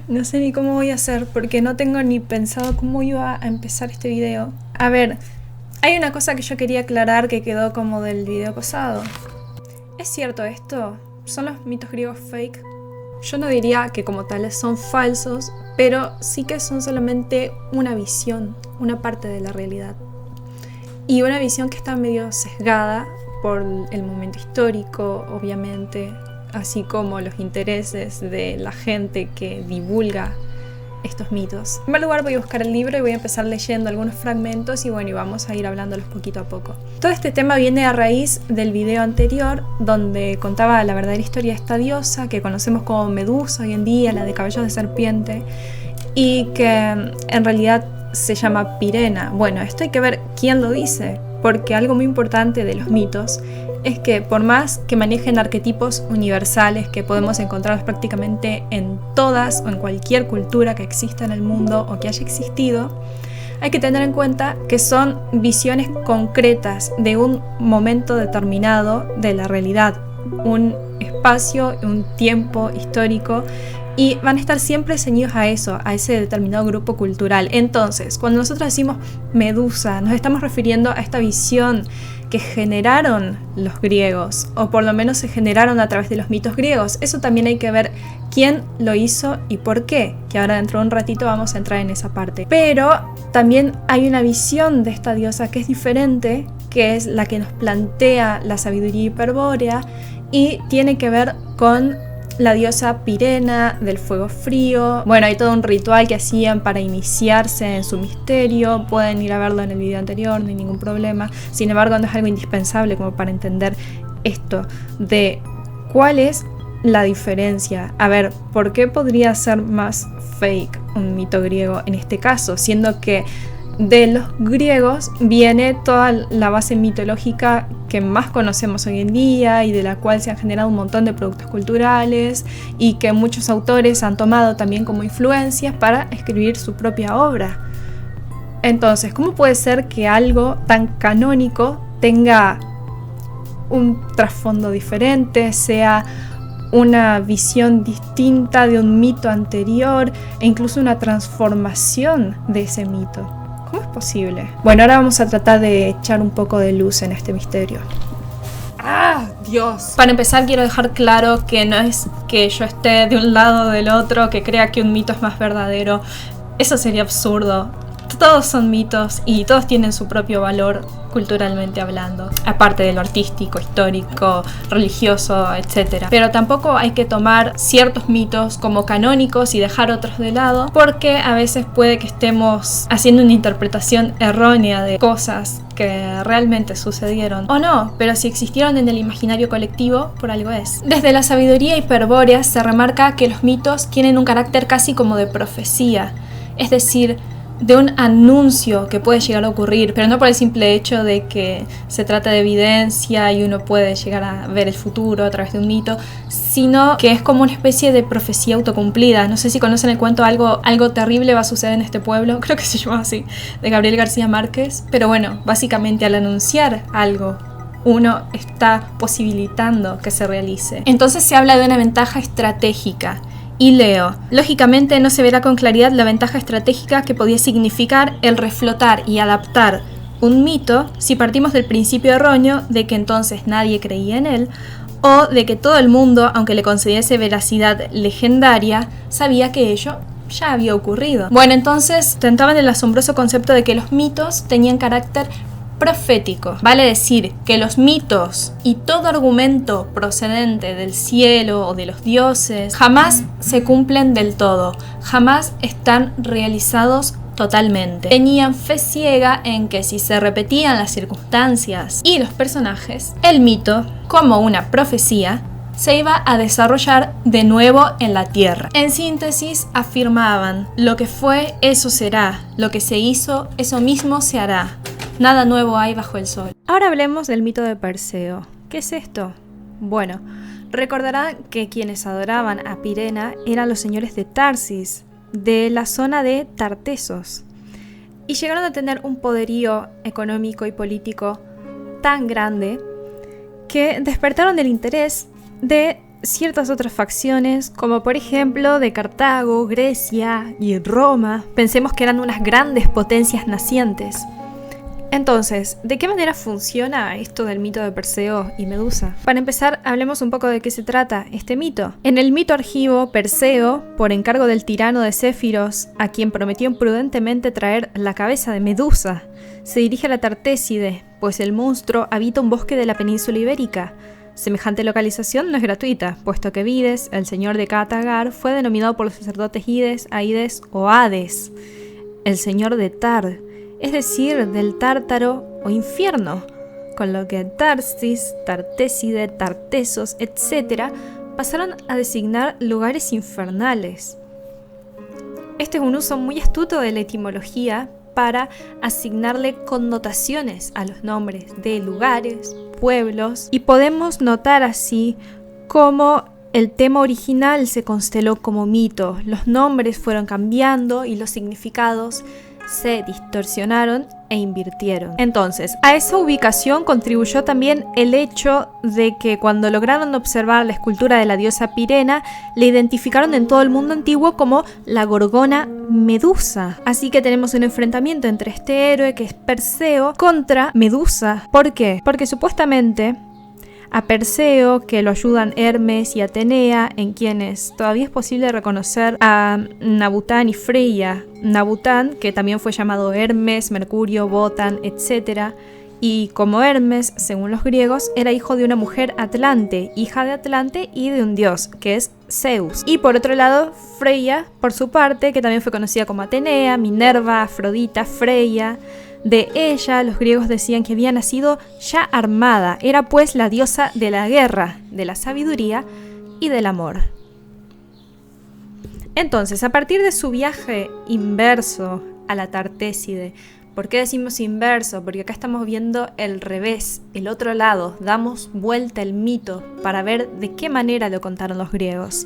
No sé ni cómo voy a hacer porque no tengo ni pensado cómo iba a empezar este video. A ver, hay una cosa que yo quería aclarar que quedó como del video pasado. ¿Es cierto esto? ¿Son los mitos griegos fake? Yo no diría que como tales son falsos, pero sí que son solamente una visión, una parte de la realidad. Y una visión que está medio sesgada por el momento histórico, obviamente, así como los intereses de la gente que divulga estos mitos. En primer lugar voy a buscar el libro y voy a empezar leyendo algunos fragmentos y bueno, y vamos a ir hablándolos poquito a poco. Todo este tema viene a raíz del video anterior donde contaba la verdadera historia de esta diosa que conocemos como Medusa hoy en día, la de cabellos de serpiente, y que en realidad se llama Pirena. Bueno, esto hay que ver quién lo dice, porque algo muy importante de los mitos es que por más que manejen arquetipos universales que podemos encontrar prácticamente en todas o en cualquier cultura que exista en el mundo o que haya existido, hay que tener en cuenta que son visiones concretas de un momento determinado de la realidad, un espacio, un tiempo histórico, y van a estar siempre ceñidos a eso, a ese determinado grupo cultural. Entonces, cuando nosotros decimos Medusa, nos estamos refiriendo a esta visión que generaron los griegos, o por lo menos se generaron a través de los mitos griegos. Eso también hay que ver quién lo hizo y por qué, que ahora dentro de un ratito vamos a entrar en esa parte. Pero también hay una visión de esta diosa que es diferente, que es la que nos plantea la sabiduría hiperbórea y tiene que ver con la diosa Pirena del fuego frío. Bueno, hay todo un ritual que hacían para iniciarse en su misterio. Pueden ir a verlo en el video anterior, no hay ningún problema. Sin embargo, no es algo indispensable como para entender esto de cuál es la diferencia. A ver, ¿por qué podría ser más fake un mito griego en este caso? Siendo que de los griegos viene toda la base mitológica que más conocemos hoy en día y de la cual se han generado un montón de productos culturales y que muchos autores han tomado también como influencias para escribir su propia obra. Entonces, ¿cómo puede ser que algo tan canónico tenga un trasfondo diferente, sea una visión distinta de un mito anterior e incluso una transformación de ese mito? ¿Cómo es posible? Bueno, ahora vamos a tratar de echar un poco de luz en este misterio. ¡Ah, Dios! Para empezar, quiero dejar claro que no es que yo esté de un lado o del otro, que crea que un mito es más verdadero. Eso sería absurdo. Todos son mitos y todos tienen su propio valor culturalmente hablando, aparte de lo artístico, histórico, religioso, etc. Pero tampoco hay que tomar ciertos mitos como canónicos y dejar otros de lado, porque a veces puede que estemos haciendo una interpretación errónea de cosas que realmente sucedieron, o no, pero si existieron en el imaginario colectivo, por algo es. Desde la sabiduría hiperbórea se remarca que los mitos tienen un carácter casi como de profecía, es decir, de un anuncio que puede llegar a ocurrir, pero no por el simple hecho de que se trata de evidencia y uno puede llegar a ver el futuro a través de un mito, sino que es como una especie de profecía autocumplida. No sé si conocen el cuento algo terrible va a suceder en este pueblo, creo que se llama así, de Gabriel García Márquez, pero bueno, básicamente al anunciar algo, uno está posibilitando que se realice. Entonces se habla de una ventaja estratégica. Y leo, lógicamente no se verá con claridad la ventaja estratégica que podía significar el reflotar y adaptar un mito si partimos del principio erróneo de que entonces nadie creía en él, o de que todo el mundo, aunque le concediese veracidad legendaria, sabía que ello ya había ocurrido. Bueno, entonces tentaban el asombroso concepto de que los mitos tenían carácter profético. Vale decir que los mitos y todo argumento procedente del cielo o de los dioses jamás se cumplen del todo, jamás están realizados totalmente. Tenían fe ciega en que si se repetían las circunstancias y los personajes, el mito, como una profecía, se iba a desarrollar de nuevo en la tierra. En síntesis, afirmaban, lo que fue, eso será, lo que se hizo, eso mismo se hará. Nada nuevo hay bajo el sol. Ahora hablemos del mito de Perseo. ¿Qué es esto? Bueno, recordarán que quienes adoraban a Pirena eran los señores de Tarsis, de la zona de Tartesos, y llegaron a tener un poderío económico y político tan grande que despertaron el interés de ciertas otras facciones, como por ejemplo de Cartago, Grecia y Roma. Pensemos que eran unas grandes potencias nacientes. Entonces, ¿de qué manera funciona esto del mito de Perseo y Medusa? Para empezar, hablemos un poco de qué se trata este mito. En el mito argivo, Perseo, por encargo del tirano de Céfiros, a quien prometió imprudentemente traer la cabeza de Medusa, se dirige a la Tartéside, pues el monstruo habita un bosque de la península ibérica. Semejante localización no es gratuita, puesto que Vides, el señor de Catagar, fue denominado por los sacerdotes Ides, Aides o Hades, el señor de Tar, es decir, del Tártaro o infierno, con lo que Tarsis, Tartéside, Tartesos, etc. pasaron a designar lugares infernales. Este es un uso muy astuto de la etimología para asignarle connotaciones a los nombres de lugares, pueblos, y podemos notar así cómo el tema original se consteló como mito, los nombres fueron cambiando y los significados se distorsionaron e invirtieron. Entonces, a esa ubicación contribuyó también el hecho de que cuando lograron observar la escultura de la diosa Pirena, le identificaron en todo el mundo antiguo como la gorgona Medusa. Así que tenemos un enfrentamiento entre este héroe que es Perseo contra Medusa. ¿Por qué? Porque supuestamente a Perseo, que lo ayudan Hermes y Atenea, en quienes todavía es posible reconocer a Nabután y Freya. Nabután, que también fue llamado Hermes, Mercurio, Botán, etc. Y como Hermes, según los griegos, era hijo de una mujer Atlante, hija de Atlante y de un dios, que es Zeus. Y por otro lado, Freya, por su parte, que también fue conocida como Atenea, Minerva, Afrodita, Freya. De ella, los griegos decían que había nacido ya armada, era pues la diosa de la guerra, de la sabiduría y del amor. Entonces, a partir de su viaje inverso a la Tartéside, ¿por qué decimos inverso? Porque acá estamos viendo el revés, el otro lado, damos vuelta el mito para ver de qué manera lo contaron los griegos.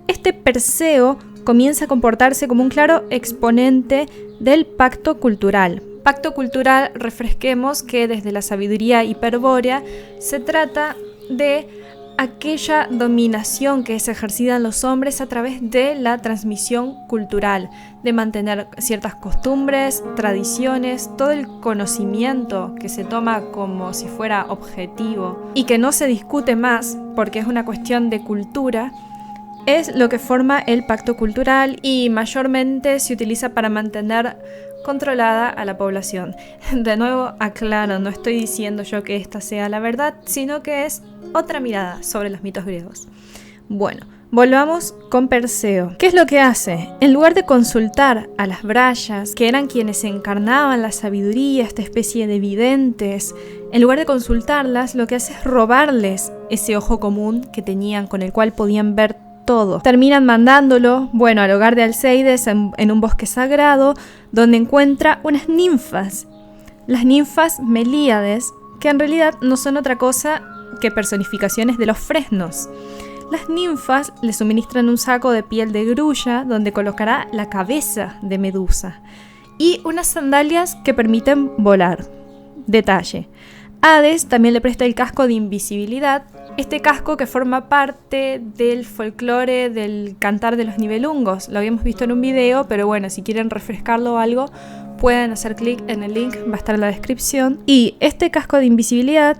Este Perseo comienza a comportarse como un claro exponente del pacto cultural. Pacto cultural, refresquemos que desde la sabiduría hiperbórea se trata de aquella dominación que es ejercida en los hombres a través de la transmisión cultural, de mantener ciertas costumbres, tradiciones, todo el conocimiento que se toma como si fuera objetivo y que no se discute más porque es una cuestión de cultura. Es lo que forma el pacto cultural y mayormente se utiliza para mantener controlada a la población. De nuevo, aclaro, no estoy diciendo yo que esta sea la verdad, sino que es otra mirada sobre los mitos griegos. Bueno, volvamos con Perseo. ¿Qué es lo que hace? En lugar de consultar a las brayas, que eran quienes encarnaban la sabiduría, esta especie de videntes, en lugar de consultarlas, lo que hace es robarles ese ojo común que tenían, con el cual podían ver todo. Terminan mandándolo, al hogar de Alceides en un bosque sagrado, donde encuentra unas ninfas, las ninfas Melíades, que en realidad no son otra cosa que personificaciones de los fresnos. Las ninfas le suministran un saco de piel de grulla donde colocará la cabeza de Medusa y unas sandalias que permiten volar. Detalle: Hades también le presta el casco de invisibilidad, este casco que forma parte del folclore del cantar de los Nibelungos. Lo habíamos visto en un video, pero bueno, si quieren refrescarlo o algo, pueden hacer clic en el link, va a estar en la descripción. Y este casco de invisibilidad,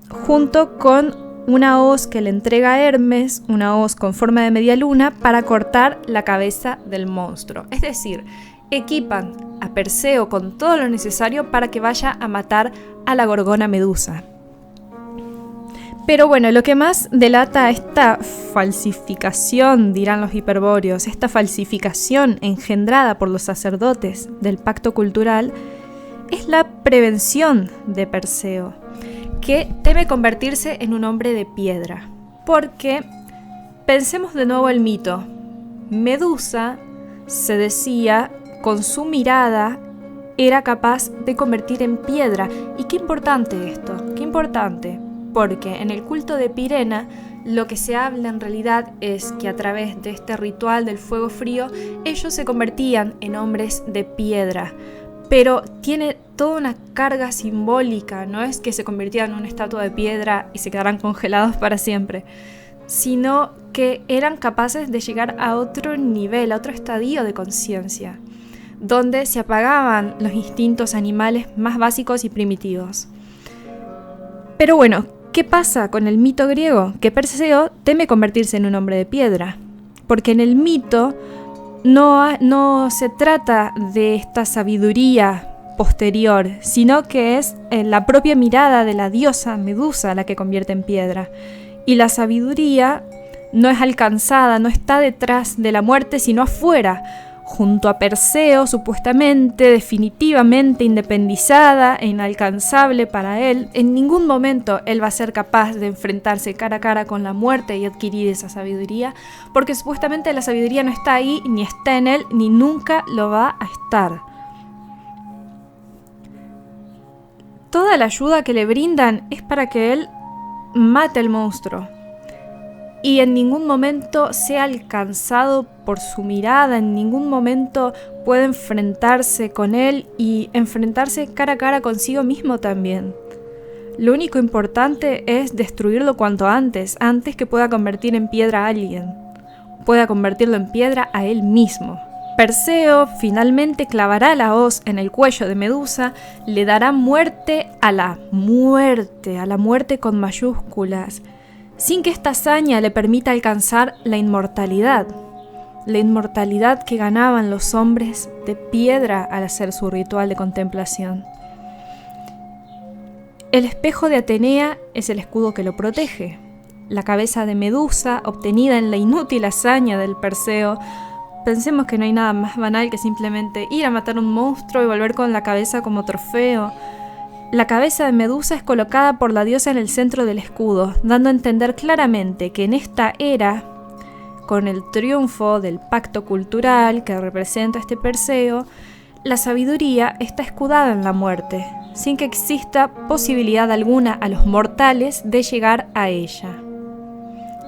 junto con una hoz que le entrega a Hermes, una hoz con forma de media luna, para cortar la cabeza del monstruo. Es decir, equipan a Perseo con todo lo necesario para que vaya a matar a la gorgona Medusa. Pero bueno, lo que más delata esta falsificación, dirán los hiperbóreos, esta falsificación engendrada por los sacerdotes del pacto cultural, es la prevención de Perseo, que teme convertirse en un hombre de piedra. Porque, pensemos de nuevo el mito, Medusa, se decía, con su mirada era capaz de convertir en piedra. Y qué importante esto, qué importante. Porque en el culto de Pirena lo que se habla en realidad es que a través de este ritual del fuego frío ellos se convertían en hombres de piedra, pero tiene toda una carga simbólica, no es que se convirtieran en una estatua de piedra y se quedaran congelados para siempre. sino que eran capaces de llegar a otro nivel, a otro estadio de conciencia, donde se apagaban los instintos animales más básicos y primitivos. Pero bueno, ¿qué pasa con el mito griego? Que Perseo teme convertirse en un hombre de piedra, porque en el mito no se trata de esta sabiduría posterior, sino que es la propia mirada de la diosa Medusa la que convierte en piedra. Y la sabiduría no es alcanzada, no está detrás de la muerte, sino afuera, junto a Perseo, supuestamente, definitivamente independizada e inalcanzable para él. En ningún momento él va a ser capaz de enfrentarse cara a cara con la muerte y adquirir esa sabiduría, porque supuestamente la sabiduría no está ahí, ni está en él, ni nunca lo va a estar. Toda la ayuda que le brindan es para que él mate al monstruo y en ningún momento sea alcanzado por su mirada, en ningún momento puede enfrentarse con él y enfrentarse cara a cara consigo mismo también. Lo único importante es destruirlo cuanto antes que pueda convertir en piedra a alguien, pueda convertirlo en piedra a él mismo. Perseo finalmente clavará la hoz en el cuello de Medusa, le dará muerte a la muerte con mayúsculas, sin que esta hazaña le permita alcanzar la inmortalidad que ganaban los hombres de piedra al hacer su ritual de contemplación. El espejo de Atenea es el escudo que lo protege. La cabeza de Medusa, obtenida en la inútil hazaña del Perseo. Pensemos que no hay nada más banal que simplemente ir a matar un monstruo y volver con la cabeza como trofeo. La cabeza de Medusa es colocada por la diosa en el centro del escudo, dando a entender claramente que en esta era, con el triunfo del pacto cultural que representa este Perseo, la sabiduría está escudada en la muerte, sin que exista posibilidad alguna a los mortales de llegar a ella.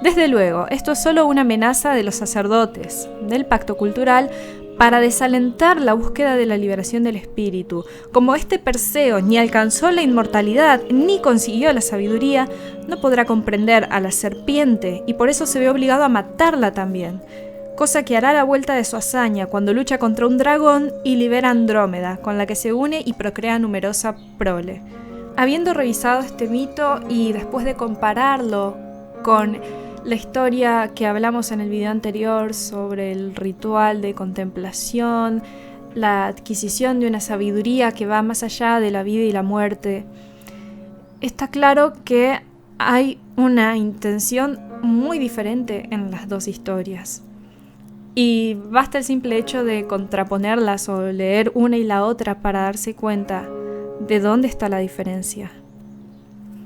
Desde luego, esto es solo una amenaza de los sacerdotes del pacto cultural para desalentar la búsqueda de la liberación del espíritu. Como este Perseo ni alcanzó la inmortalidad ni consiguió la sabiduría, no podrá comprender a la serpiente y por eso se ve obligado a matarla también, cosa que hará a la vuelta de su hazaña cuando lucha contra un dragón y libera a Andrómeda, con la que se une y procrea numerosa prole. Habiendo revisado este mito y después de compararlo con la historia que hablamos en el video anterior sobre el ritual de contemplación, la adquisición de una sabiduría que va más allá de la vida y la muerte, está claro que hay una intención muy diferente en las dos historias. Y basta el simple hecho de contraponerlas o leer una y la otra para darse cuenta de dónde está la diferencia.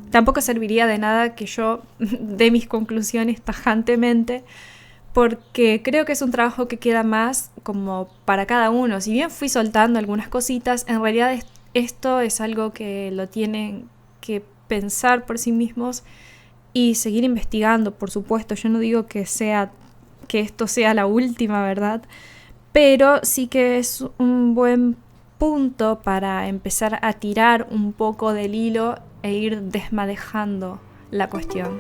Tampoco serviría de nada que yo dé mis conclusiones tajantemente, porque creo que es un trabajo que queda más como para cada uno. Si bien fui soltando algunas cositas, en realidad esto es algo que lo tienen que pensar por sí mismos y seguir investigando, por supuesto. Yo no digo que esto sea la última verdad, pero sí que es un buen punto para empezar a tirar un poco del hilo e ir desmadejando la cuestión.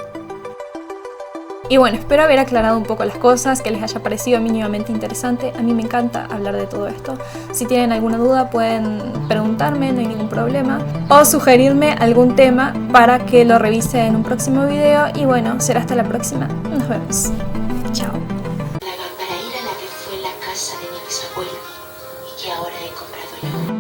Y bueno, espero haber aclarado un poco las cosas, que les haya parecido mínimamente interesante. A mí me encanta hablar de todo esto. Si tienen alguna duda pueden preguntarme, no hay ningún problema, o sugerirme algún tema para que lo revise en un próximo video. Y bueno, será hasta la próxima. Nos vemos. Chao. Para ir a la que fue la casa de mi bisabuelo y que ahora he comprado yo.